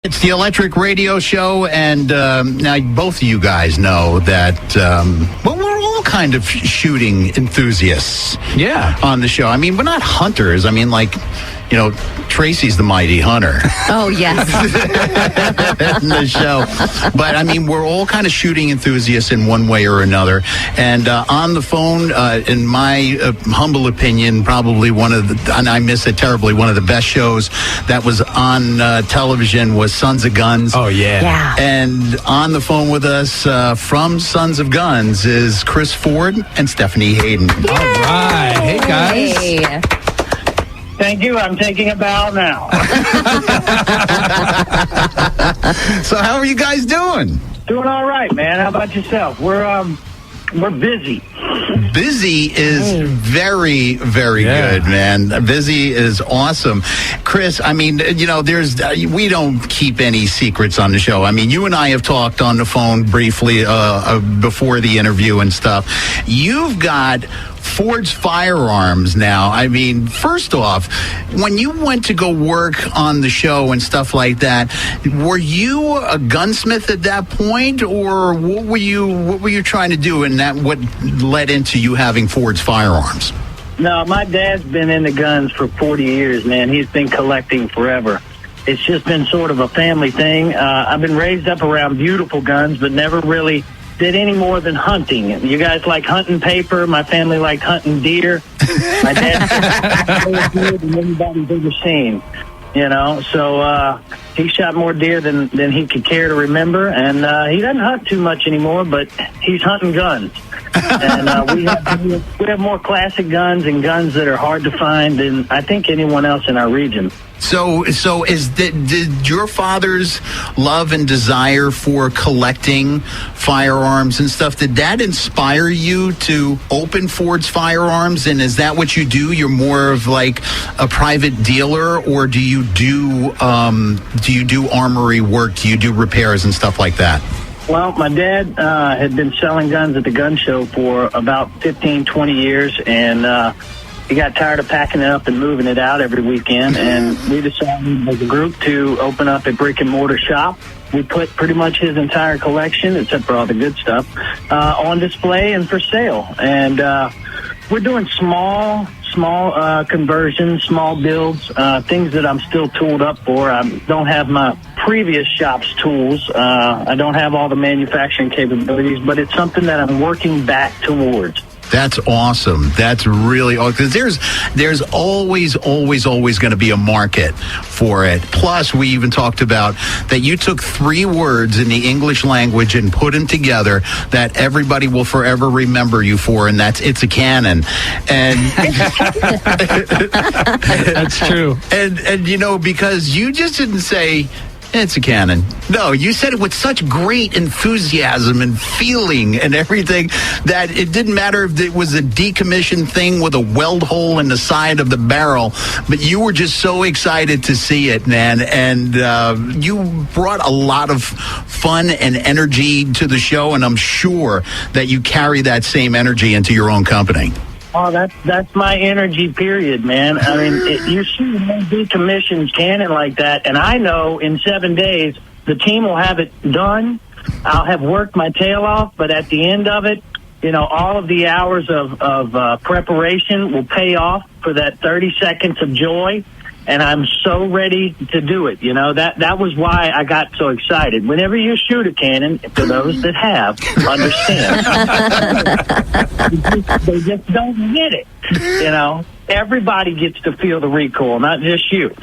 It's the Electric Radio Show, and now both of you guys know that, we're all kind of shooting enthusiasts. Yeah. On the show. I mean, we're not hunters. I mean, like, Tracy's the mighty hunter. Oh, yes. In the show. But, I mean, we're all kind of shooting enthusiasts in one way or another. And on the phone, in my humble opinion, probably and I miss it terribly, one of the best shows that was on television was Sons of Guns. Oh, yeah. Yeah. And on the phone with us from Sons of Guns is Kris Ford and Stephanie Hayden. All right. Hey, guys. Hey. Thank you. I'm taking a bow now. So how are you guys doing? Doing all right, man. How about yourself? We're busy. Busy is very, very good, man. Busy is awesome. Kris, I mean, we don't keep any secrets on the show. I mean, you and I have talked on the phone briefly before the interview and stuff. You've got Ford's Firearms now. I mean, first off, when you went to go work on the show and stuff like that, were you a gunsmith at that point, or what were you trying to do, and that what led into you having Ford's Firearms? No, my dad's been into guns for 40 years, man. He's been collecting forever. It's just been sort of a family thing. I've been raised up around beautiful guns, but never really did any more than hunting. You guys like hunting paper. My family liked hunting deer. My dad more deer than anybody's ever seen. So he shot more deer than he could care to remember, and he doesn't hunt too much anymore, but he's hunting guns. And we have more classic guns and guns that are hard to find than I think anyone else in our region. So did your father's love and desire for collecting firearms and stuff, did that inspire you to open Ford's Firearms? And is that what you do? You're more of like a private dealer, or do you do armory work? Do you do repairs and stuff like that? Well, my dad had been selling guns at the gun show for about 15, 20 years, and he got tired of packing it up and moving it out every weekend, and we decided as a group to open up a brick-and-mortar shop. We put pretty much his entire collection, except for all the good stuff, on display and for sale. And we're doing small conversions, small builds, things that I'm still tooled up for. I don't have my previous shop's tools. I don't have all the manufacturing capabilities, but it's something that I'm working back towards. That's awesome. That's really awesome. Because there's always going to be a market for it. Plus, we even talked about that you took 3 words in the English language and put them together that everybody will forever remember you for, and that's "it's a cannon." And That's true. And because you just didn't say "it's a cannon." No, you said it with such great enthusiasm and feeling and everything that it didn't matter if it was a decommissioned thing with a weld hole in the side of the barrel, but you were just so excited to see it, man. And you brought a lot of fun and energy to the show, and I'm sure that you carry that same energy into your own company. Oh, that's my energy, period, man. I mean, you see one decommissioned cannon like that, and I know in 7 days the team will have it done. I'll have worked my tail off, but at the end of it, all of the hours of preparation will pay off for that 30 seconds of joy. And I'm so ready to do it. That was why I got so excited. Whenever you shoot a cannon, for those that have, understand, they just don't get it. Everybody gets to feel the recoil, not just you.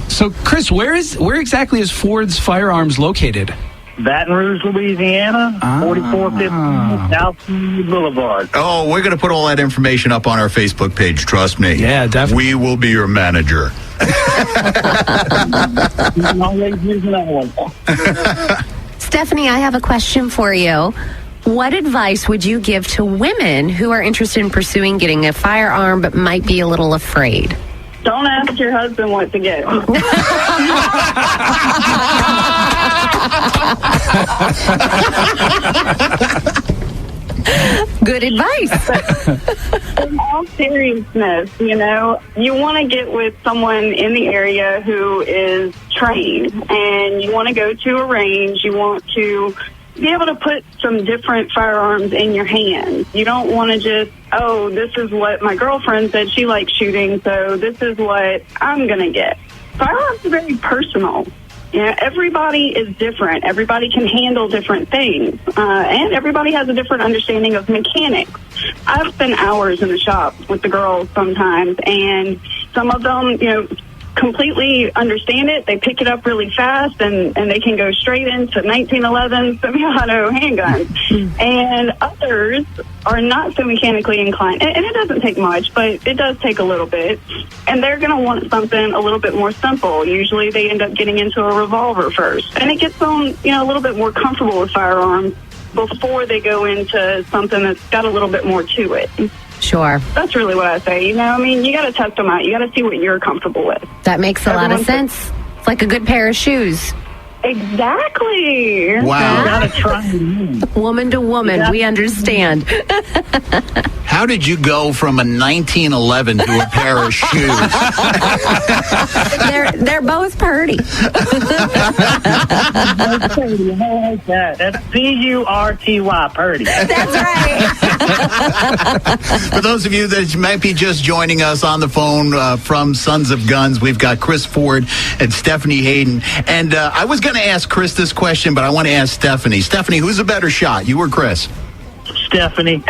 So, Kris, where exactly is Ford's Firearms located? Baton Rouge, Louisiana, 4450 South Boulevard. Oh, we're going to put all that information up on our Facebook page. Trust me. Yeah, definitely. We will be your manager. Stephanie, I have a question for you. What advice would you give to women who are interested in pursuing getting a firearm but might be a little afraid? Don't ask your husband what to get. good advice. In all seriousness, you know, you want to get with someone in the area who is trained, and you want to go to a range. You want to be able to put some different firearms in your hands. You don't want to just, oh, this is what my girlfriend said she likes shooting, so this is what I'm going to get. Firearms are very personal. You know, everybody is different. Everybody can handle different things, and everybody has a different understanding of mechanics. I've spent hours in the shop with the girls sometimes, and some of them, you know, completely understand it. They pick it up really fast, and they can go straight into 1911 semi-auto handguns. And others are not so mechanically inclined. And it doesn't take much, but it does take a little bit. And they're going to want something a little bit more simple. Usually they end up getting into a revolver first. And it gets them, you know, a little bit more comfortable with firearms before they go into something that's got a little bit more to it. Sure. That's really what I say. You know, I mean, you got to test them out. You got to see what you're comfortable with. That makes a lot of sense. It's like a good pair of shoes. Exactly. Wow. You gotta try it. Woman to woman, we understand. How did you go from a 1911 to a pair of shoes? They're both purty. I like that. That's P-U-R-T-Y, purdy. That's right. For those of you that might be just joining us on the phone from Sons of Guns, we've got Kris Ford and Stephanie Hayden. And I was going to ask Kris this question, but I want to ask Stephanie. Stephanie, who's a better shot, you or Kris? Stephanie.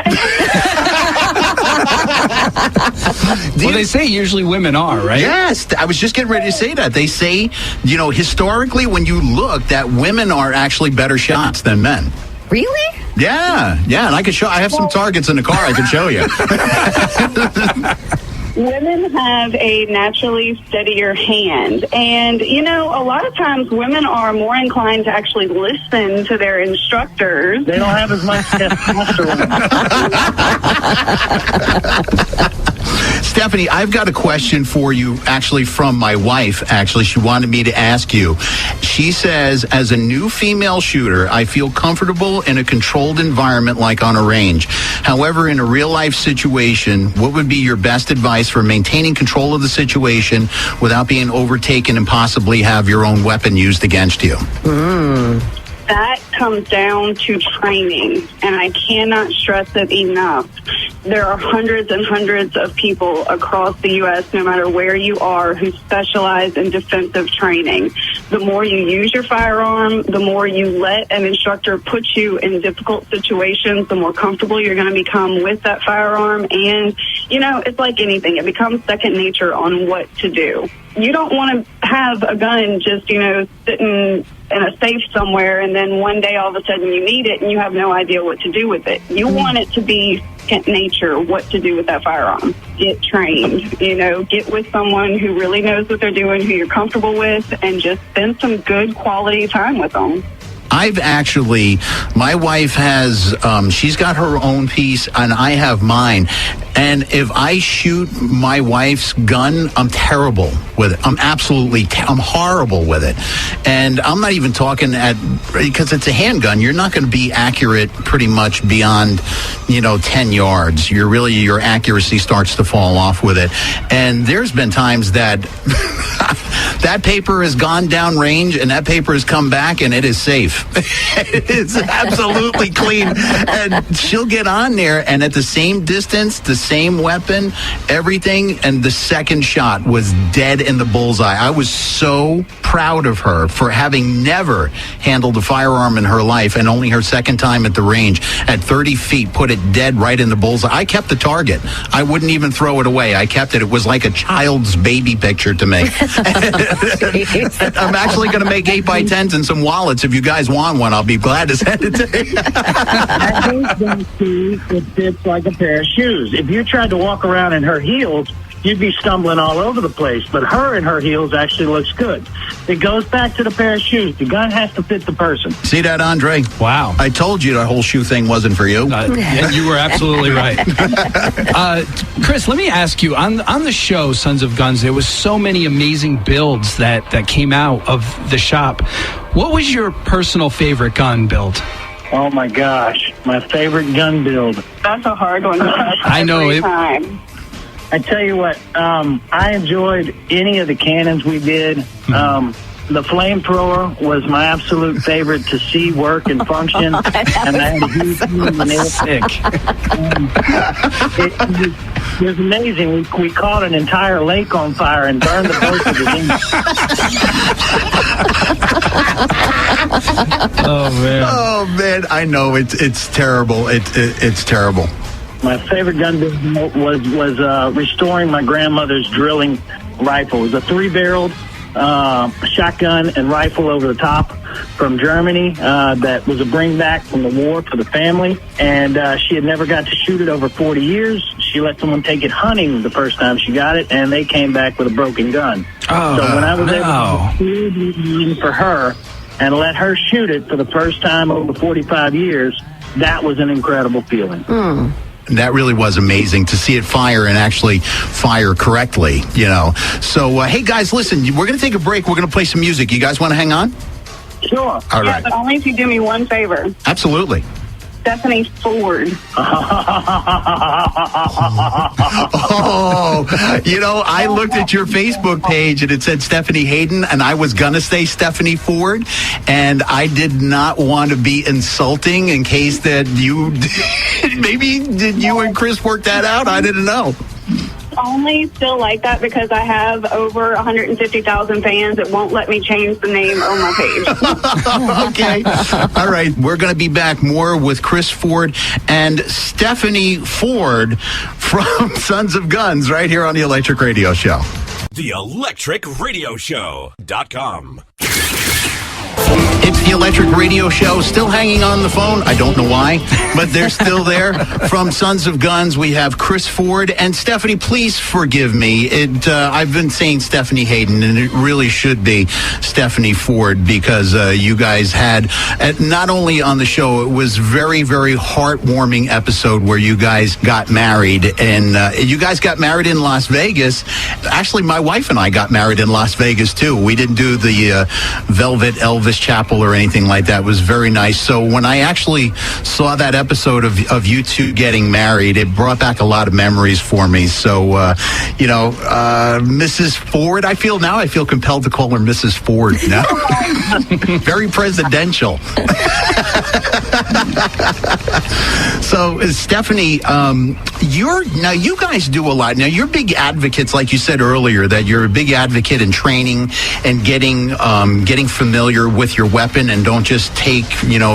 Well, they say usually women are, right? Yes, I was just getting ready to say that. They say, you know, historically, when you look, that women are actually better shots than men. Really? Yeah, and I have some targets in the car I can show you. Women have a naturally steadier hand. And, you know, a lot of times women are more inclined to actually listen to their instructors. They don't have as much testosterone. Stephanie, I've got a question for you, actually, from my wife. Actually, she wanted me to ask you. She says, as a new female shooter, I feel comfortable in a controlled environment like on a range. However, in a real-life situation, what would be your best advice for maintaining control of the situation without being overtaken and possibly have your own weapon used against you? That comes down to training, and I cannot stress it enough. There are hundreds and hundreds of people across the U.S., no matter where you are, who specialize in defensive training. The more you use your firearm, the more you let an instructor put you in difficult situations, the more comfortable you're going to become with that firearm. And, you know, it's like anything. It becomes second nature on what to do. You don't want to have a gun just, you know, sitting in a safe somewhere, and then one day all of a sudden you need it and you have no idea what to do with it. You want it to be second nature what to do with that firearm. Get trained, you know, get with someone who really knows what they're doing, who you're comfortable with, and just spend some good quality time with them. My wife has, she's got her own piece and I have mine. And if I shoot my wife's gun, I'm terrible with it. I'm horrible with it. And I'm not even talking because it's a handgun, you're not going to be accurate pretty much beyond, 10 yards. Your accuracy starts to fall off with it. And there's been times that that paper has gone down range and that paper has come back and it is safe. It's absolutely clean. And she'll get on there and at the same distance, the same weapon, everything, and the second shot was dead in the bullseye. I was so proud of her for having never handled a firearm in her life, and only her second time at the range at 30 feet put it dead right in the bullseye. I kept the target. I wouldn't even throw it away. I kept it. It was like a child's baby picture to me. I'm actually going to make 8x10s and some wallets. If you guys want one, I'll be glad to send it to you. I think it fits like a pair of shoes. If you tried to walk around in her heels, you'd be stumbling all over the place. But her in her heels actually looks good. It goes back to the pair of shoes. The gun has to fit the person. See that, Andre? Wow. I told you the whole shoe thing wasn't for you. And you were absolutely right. Kris, let me ask you, on the show, Sons of Guns, there was so many amazing builds that came out of the shop. What was your personal favorite gun build? Oh, my gosh. My favorite gun build. That's a hard one. I know it. I tell you what, I enjoyed any of the cannons we did. The flamethrower was my absolute favorite to see work and function, and I had a huge pick. It was amazing. We caught an entire lake on fire and burned the boat to the Oh man, I know it's terrible. It's terrible. My favorite gun build was restoring my grandmother's drilling rifle. It was a 3-barreled shotgun and rifle over the top from Germany that was a bring back from the war for the family, and she had never got to shoot it over 40 years. She let someone take it hunting the first time she got it, and they came back with a broken gun. So when I was able to shoot for her and let her shoot it for the first time over 45 years, that was an incredible feeling. That really was amazing to see it fire and actually fire correctly, you know. So, hey, guys, listen, we're going to take a break. We're going to play some music. You guys want to hang on? Sure. All right. But only if you do me one favor. Absolutely. Stephanie Ford. Oh, you know, I looked at your Facebook page and it said Stephanie Hayden, and I was going to say Stephanie Ford, and I did not want to be insulting in case that you, maybe did you and Kris work that out? I didn't know. Only still like that because I have over 150,000 fans. It won't let me change the name on my page. Okay. All right. We're going to be back more with Kris Ford and Stephanie Ford from Sons of Guns right here on the Electric Radio Show. TheElectricRadioShow.com. It's the Electric Radio Show, still hanging on the phone. I don't know why, but they're still there. From Sons of Guns, we have Kris Ford. And Stephanie, please forgive me. I've been saying Stephanie Hayden, and it really should be Stephanie Ford, because you guys had, not only on the show, it was very, very heartwarming episode where you guys got married. And you guys got married in Las Vegas. Actually, my wife and I got married in Las Vegas, too. We didn't do the Velvet Elvis Chapel or anything like that. It was very nice. So when I actually saw that episode of you two getting married, it brought back a lot of memories for me. So, Mrs. Ford, I feel compelled to call her Mrs. Ford now. Very presidential. So, Stephanie, you guys do a lot. Now, you're big advocates, like you said earlier, that you're a big advocate in training and getting familiar with your weapon, and don't just take,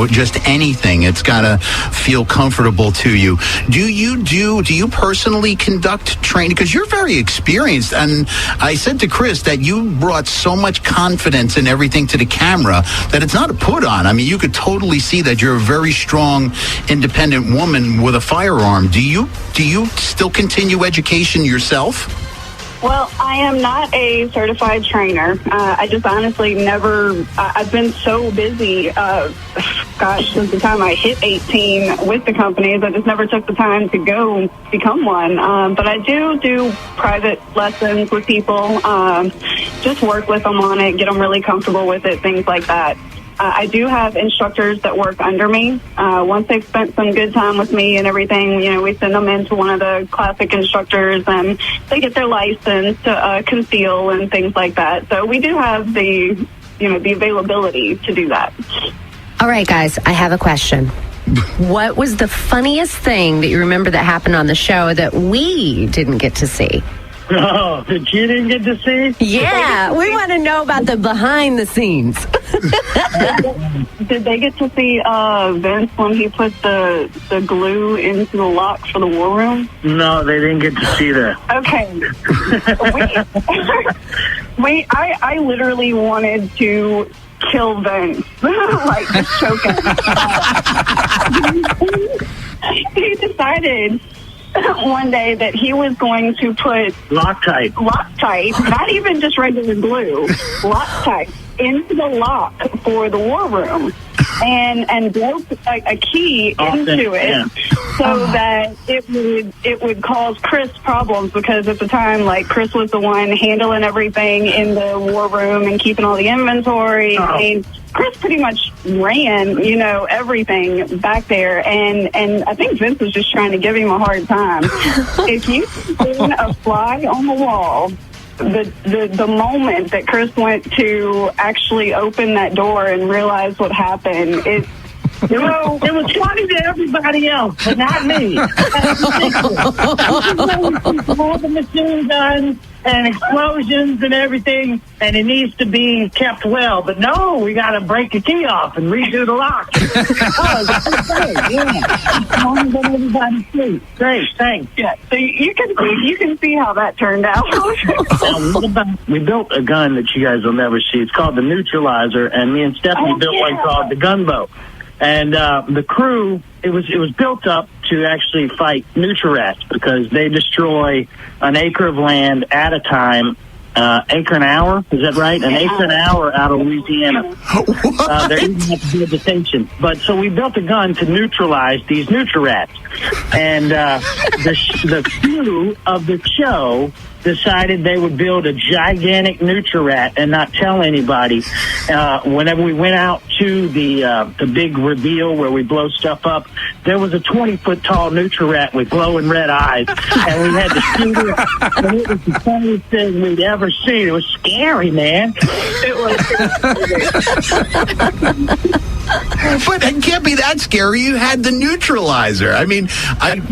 just anything. It's got to feel comfortable to you. Do you personally conduct training? Because you're very experienced, and I said to Kris that you brought so much confidence in everything to the camera that it's not a put on. I mean, you could totally see that you're a very strong, independent woman with a firearm. Do you still continue education yourself? Well, I am not a certified trainer. I just honestly never, I've been so busy, since the time I hit 18 with the companies, I just never took the time to go become one. But I do private lessons with people, just work with them on it, get them really comfortable with it, things like that. I do have instructors that work under me. Once they've spent some good time with me and everything, we send them into one of the classic instructors, and they get their license to conceal and things like that. So we do have the availability to do that. All right, guys, I have a question. What was the funniest thing that you remember that happened on the show that we didn't get to see? Oh, that you didn't get to see? Yeah, we want to know about the behind the scenes. Did they get to see Vince when he put the glue into the lock for the war room? No, they didn't get to see that. Okay. I literally wanted to kill Vince, like just choke him. He decided one day that he was going to put Loctite, not even just regular glue, Loctite into the lock for the war room and broke a key into it so that it would cause Kris problems, because at the time, like, Kris was the one handling everything in the war room and keeping all the inventory. I mean, Kris pretty much ran, everything back there, and I think Vince was just trying to give him a hard time. If you spin a fly on the wall, the moment that Kris went to actually open that door and realize what happened, it was funny to everybody else, but not me. All the machine guns and explosions and everything, and it needs to be kept well. But no, we got to break the key off and redo the lock. Everybody sleep. Great, thanks. Yeah, so you can see how that turned out. We built a gun that you guys will never see. It's called the Neutralizer, and me and Stephanie built one called the Gunboat. And the crew, it was built up to actually fight neutral-rats, because they destroy an acre of land at a time, acre an hour, is that right? An acre an hour out of Louisiana. They're even at the detention. But so we built a gun to neutralize these neutral-rats. And the crew of the show decided they would build a gigantic neutral-rat and not tell anybody. Whenever we went out to the big reveal where we blow stuff up, there was a 20-foot tall neutral-rat with glowing red eyes, and we had to shoot it. And it was the funniest thing we'd ever seen. It was scary, man. It was. But it can't be that scary. You had the neutralizer. I mean, I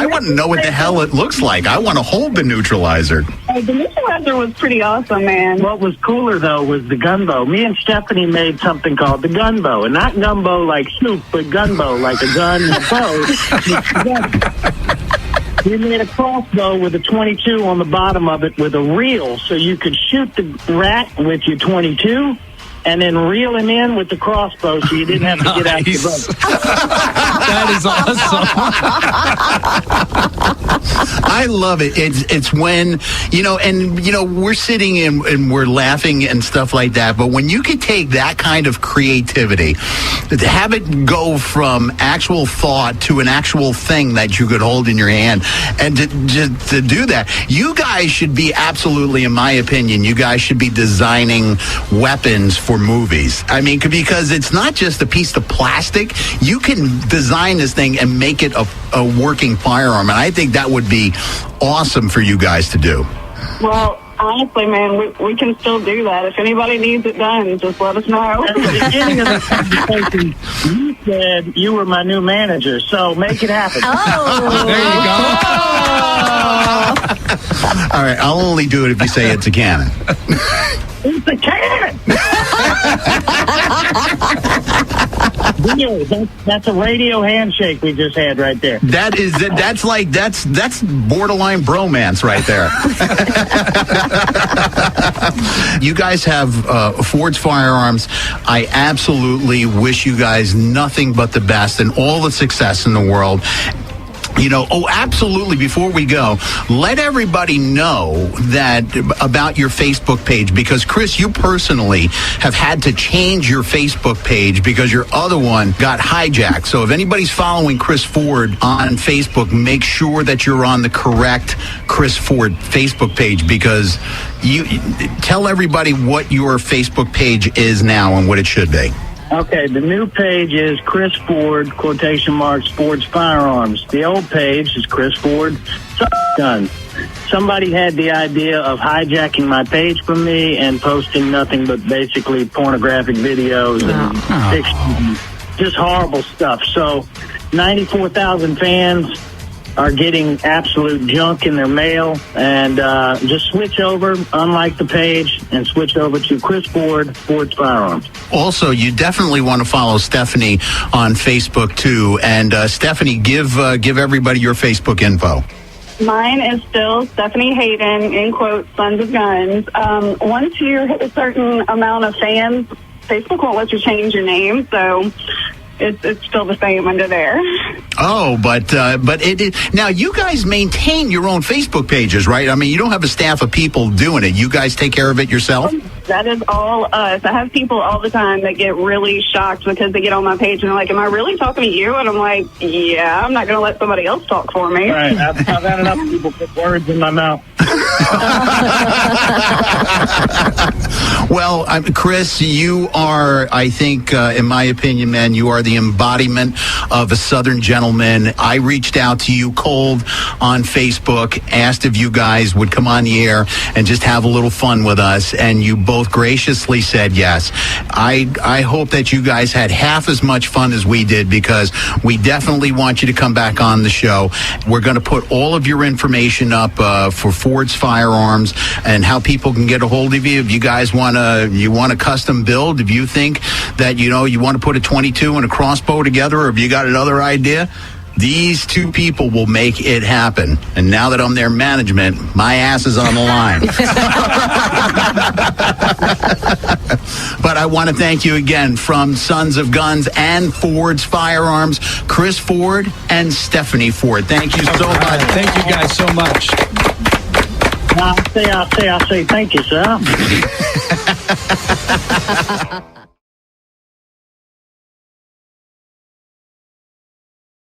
want to know what the hell it looks like. I want to hold the neutralizer. The neutralizer was pretty awesome, man. What was cooler, though, was the gunbow. Me and Stephanie made something called the gunbow. And not gunbow like soup, but gunbow like a gun and a bow. We made a crossbow with a 22 on the bottom of it with a reel, so you could shoot the rat with your 22 and then reel him in with the crossbow, so you didn't have to get out the boat. That is awesome. I love it. It's when, we're sitting and we're laughing and stuff like that, but when you could take that kind of creativity, have it go from actual thought to an actual thing that you could hold in your hand, and to do that, you guys should be absolutely, in my opinion, you guys should be designing weapons for movies. I mean, because it's not just a piece of plastic. You can design this thing and make it a working firearm, and I think that would be awesome for you guys to do. Well, honestly, man, we can still do that. If anybody needs it done, just let us know. At the beginning of the conversation, you said you were my new manager, so make it happen. Oh, there you go. All right, I'll only do it if you say it's a cannon. It's a cannon! That's a radio handshake we just had right there. That's borderline bromance right there. You guys have Ford's Firearms. I absolutely wish you guys nothing but the best and all the success in the world. Absolutely. Before we go, let everybody know that about your Facebook page, because Kris, you personally have had to change your Facebook page because your other one got hijacked. So if anybody's following Kris Ford on Facebook, make sure that you're on the correct Kris Ford Facebook page, because you tell everybody what your Facebook page is now and what it should be. Okay, the new page is Kris Ford, quotation marks, Ford's Firearms. The old page is Kris Ford Guns. Somebody had the idea of hijacking my page from me and posting nothing but basically pornographic videos and fiction, just horrible stuff. So 94,000 fans are getting absolute junk in their mail, and just switch over, unlike the page, and switch over to Kris Ford, Ford's Firearms. Also, you definitely want to follow Stephanie on Facebook too. And Stephanie, give everybody your Facebook info. Mine is still Stephanie Hayden, in quotes, Sons of Guns. Once you hit a certain amount of fans, Facebook won't let you change your name, so it's still the same under there. Oh, but now you guys maintain your own Facebook pages, right? I mean, you don't have a staff of people doing it. You guys take care of it yourself? That is all us. I have people all the time that get really shocked because they get on my page and they're like, am I really talking to you? And I'm like, yeah, I'm not going to let somebody else talk for me. Right. I've had enough people put words in my mouth. Well, Kris, you are, I think, in my opinion, man, you are the embodiment of a Southern gentleman. I reached out to you cold on Facebook, asked if you guys would come on the air and just have a little fun with us, and you both graciously said yes. I hope that you guys had half as much fun as we did, because we definitely want you to come back on the show. We're going to put all of your information up for Ford's Firearms and how people can get a hold of you. If you guys want a custom build, if you think that, you want to put a 22 and a crossbow together, or if you got another idea, these two people will make it happen. And now that I'm their management, my ass is on the line. But I want to thank you again from Sons of Guns and Ford's Firearms, Kris Ford and Stephanie Ford. Thank you so much. Thank you guys so much. I'll say thank you, sir.